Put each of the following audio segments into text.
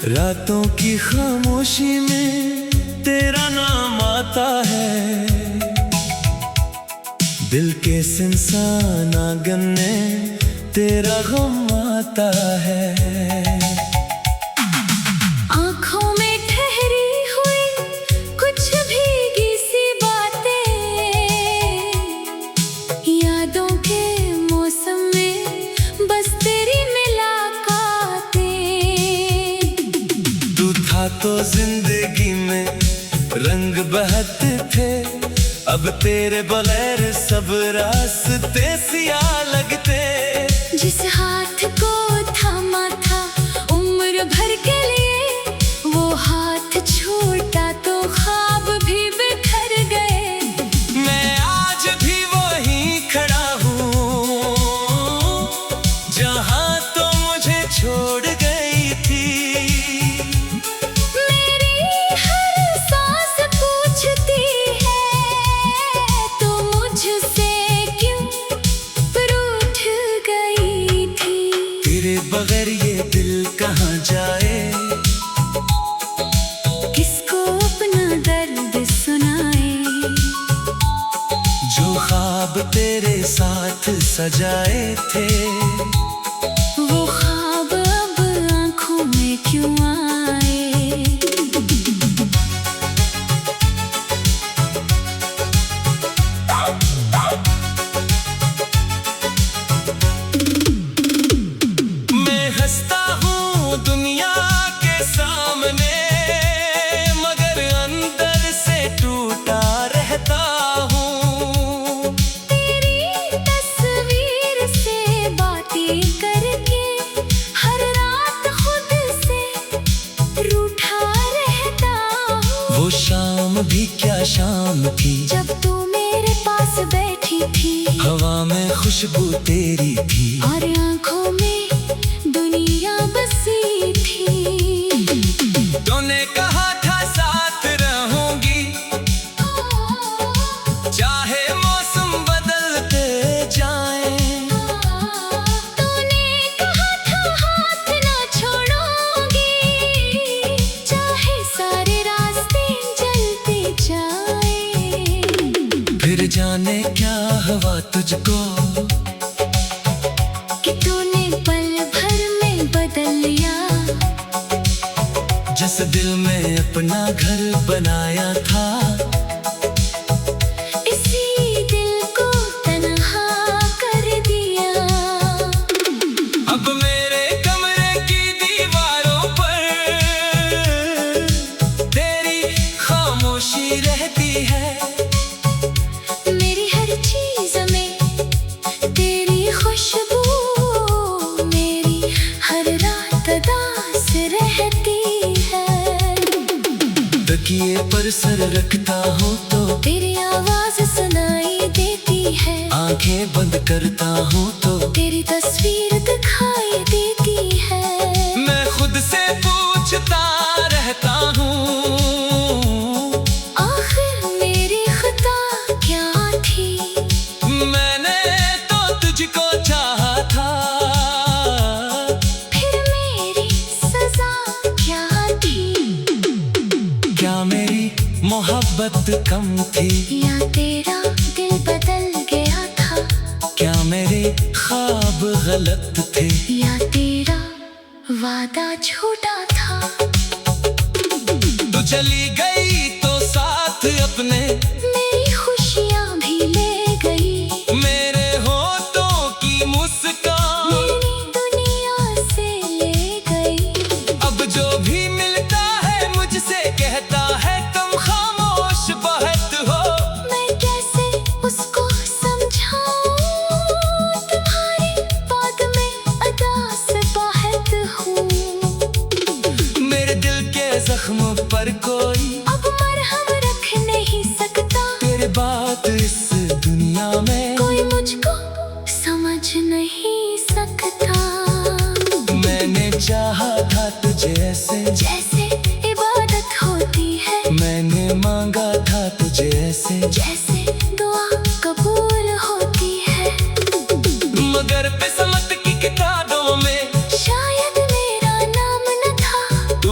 रातों की खामोशी में तेरा नाम आता है, दिल के सिंसान आंगन में तेरा गम आता है। आँखों में ठहरी हुई कुछ भीगी सी बातें, यादों के मौसम में बस तेरी मुलाकातें। तू था तो जिंदगी में रंग बहते थे, अब तेरे बगैर सब रास्ते सियाह लगते। जिस हाथ को थामा था उम्र भर के लिए, वो हाथ छूटा तो ख्वाब भी बिखर गए। मैं आज भी वहीं खड़ा हूँ जहाँ तो मुझे छोड़ गई थी। मेरी हर सांस पूछती है तो मुझसे क्यों रूठ गई थी। तेरे बगैर ये दिल कहाँ जाए, किसको अपना दर्द सुनाए। जो ख्वाब तेरे साथ सजाए थे, वो ख्वाब अब आँखों में क्यों आए। मैं हंसता हूँ दुनिया के सामने, मगर अंदर से टूटा रहता हूँ। तेरी तस्वीर से बातें करके हर रात खुद से रूठा रहता हूँ। वो शाम भी क्या शाम थी, जब तू मेरे पास बैठी थी, हवा में खुशबू तेरी थी, और आँखों में दुनिया बसी थी। तूने कहा था साथ रहूंगी, चाहे मौसम बदलते जाएं। तूने कहा था हाथ ना छोड़ूंगी, चाहे सारे रास्ते जलते जाएं। फिर जाने क्या हुआ तुझको, कि तूने पल भर में बदल लिया। जिस दिल में अपना घर बनाया था, इसी दिल को तन्हा कर दिया। अब मेरे कमरे की दीवारों पर तेरी खामोशी रहती है। मेरी हर चीज में तेरी खुशबू, मेरी हर रात दास रहती है। तकिए पर सर रखता हूँ तो तेरी आवाज सुनाई देती है। आंखें बंद करता हूँ तो तेरी तस्वीर दिखाई देती है। मैं खुद से पूछता रहता हूँ, आखिर मेरी खता क्या थी। मैंने तो तुझको चाहा था, फिर मेरी सजा क्या थी। क्या मेरी मोहब्बत कम थी, या तेरा दिल बदल गया था। क्या मेरे ख्वाब गलत थे, या तेरा वादा झूठा था। तू चली गई तो साथ अपने मेरी खुशियाँ भी ले गई। मेरे होठों की मुस्कान मेरी दुनिया से ले गई। अब जो भी मिलता है मुझसे कहता है तुम खामोश बहुत हो। मैं कैसे उसको समझाऊं, तुम्हारी बात में अदा से बाहर हूँ। मेरे दिल के जख्म पर कोई अब मरहम रख नहीं सकता। तेरे बात इस दुनिया में कोई मुझको समझ नहीं सकता। मैंने चाहा था तुझे ऐसे, जैसे इबादत होती है। मैंने मांगा था तुझे ऐसे, जैसे दुआ कबूल होती है। मगर किस्मत की किताबों में शायद मेरा नाम न था। तू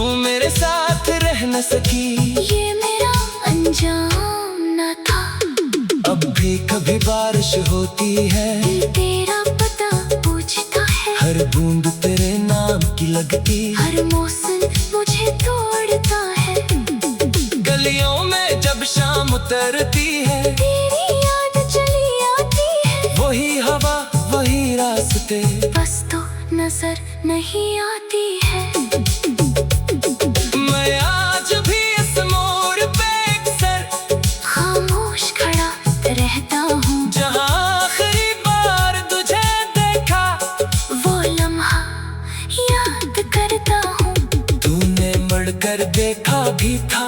बारिश होती है, दिल तेरा पता पूछता है, हर बूंद तेरे नाम की लगती, हर मौसम मुझे तोड़ता है। गलियों में जब शाम उतरती है, तेरी याद चली आती है, वही हवा वही रास्ते, बस तो नजर नहीं आती है। मैं आज भी इस मोड़ पे अक्सर खामोश खड़ा रहता हूँ, जहाँ आखिरी बार तुझे देखा, वो लम्हा याद करता हूँ। तूने मुड़कर देखा भी था,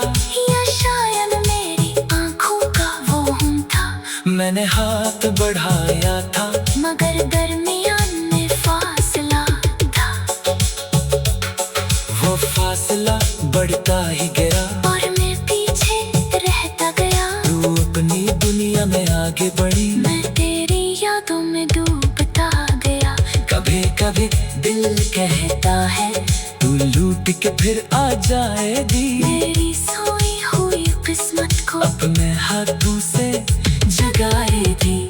या शायद मेरी आंखों का वो हम था, मैंने हाथ बढ़ाया था, मगर दरमियान में फासला था। वो फासला बढ़ता ही गया, और मैं पीछे रहता गया, तू अपनी दुनिया में आगे बढ़ी, मैं तेरी यादों में डूबता गया। कभी कभी दिल कहता है तू लूट के फिर आ जाएगी, मेरी सोई हुई किस्मत को अपने हाथों से जगाएगी।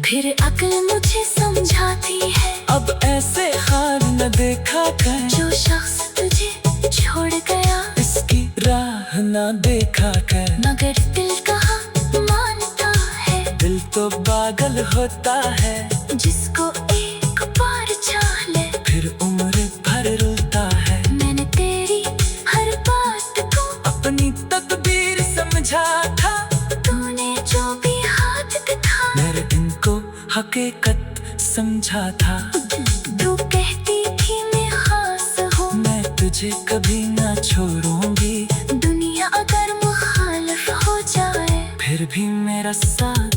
फिर अक्ल मुझे समझाती है, अब ऐसे हार न देखा कर, जो शख्स तुझे छोड़ गया, इसकी राह न देखा कर। मगर दिल कहाँ मानता है, दिल तो पागल होता है, जिसको एक बार चाह ले फिर उम्र भर रोता है। मैंने तेरी हर बात को अपनी तकदीर समझा था, तूने जो भी हाथ दिखा, मेरे दिन को हकीकत समझा था। तू कहती थी मैं खास हूँ, मैं तुझे कभी ना छोड़ूंगी, दुनिया अगर मुखालिफ हो जाए, फिर भी मेरा साथ